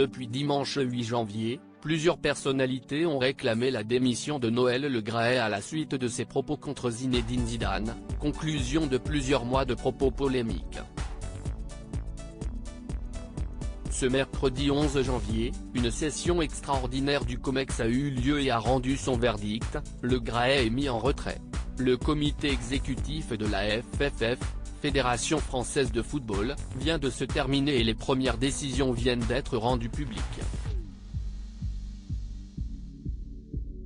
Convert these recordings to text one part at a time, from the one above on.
Depuis dimanche 8 janvier, plusieurs personnalités ont réclamé la démission de Noël Le Graët à la suite de ses propos contre Zinedine Zidane, conclusion de plusieurs mois de propos polémiques. Ce mercredi 11 janvier, une session extraordinaire du COMEX a eu lieu et a rendu son verdict, Le Graët est mis en retrait. Le comité exécutif de la FFF, Fédération Française de Football, vient de se terminer et les premières décisions viennent d'être rendues publiques.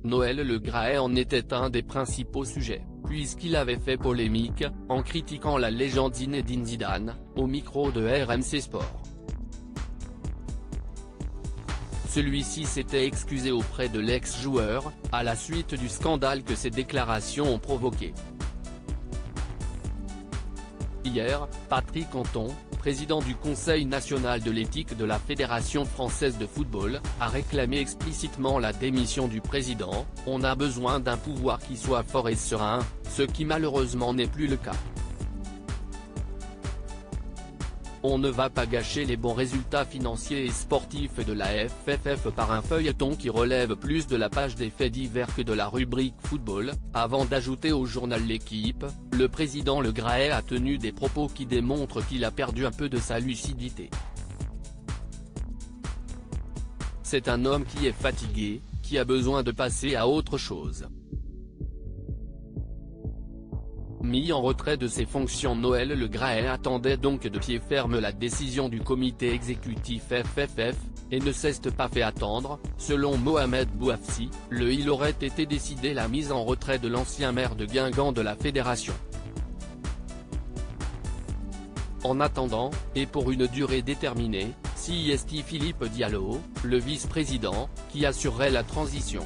Noël Le Graët en était un des principaux sujets, puisqu'il avait fait polémique, en critiquant la légende Zinedine Zidane, au micro de RMC Sport. Celui-ci s'était excusé auprès de l'ex-joueur, à la suite du scandale que ses déclarations ont provoqué. Hier, Patrick Anton, président du Conseil national de l'éthique de la Fédération française de football, a réclamé explicitement la démission du président. « On a besoin d'un pouvoir qui soit fort et serein, ce qui malheureusement n'est plus le cas. On ne va pas gâcher les bons résultats financiers et sportifs de la FFF par un feuilleton qui relève plus de la page des faits divers que de la rubrique football », avant d'ajouter au journal L'Équipe, le président Le Graët a tenu des propos qui démontrent qu'il a perdu un peu de sa lucidité. C'est un homme qui est fatigué, qui a besoin de passer à autre chose. Mis en retrait de ses fonctions, Noël Le Graët attendait donc de pied ferme la décision du comité exécutif FFF, et ne s'est pas fait attendre. Selon Mohamed Bouafsi, il aurait été décidé la mise en retrait de l'ancien maire de Guingamp de la fédération. En attendant, et pour une durée déterminée, s'y est Philippe Diallo, le vice-président, qui assurerait la transition.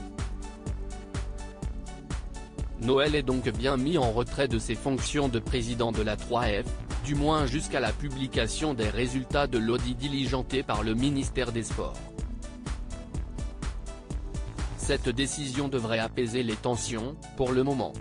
Noël est donc bien mis en retrait de ses fonctions de président de la 3F, du moins jusqu'à la publication des résultats de l'audit diligenté par le ministère des Sports. Cette décision devrait apaiser les tensions, pour le moment.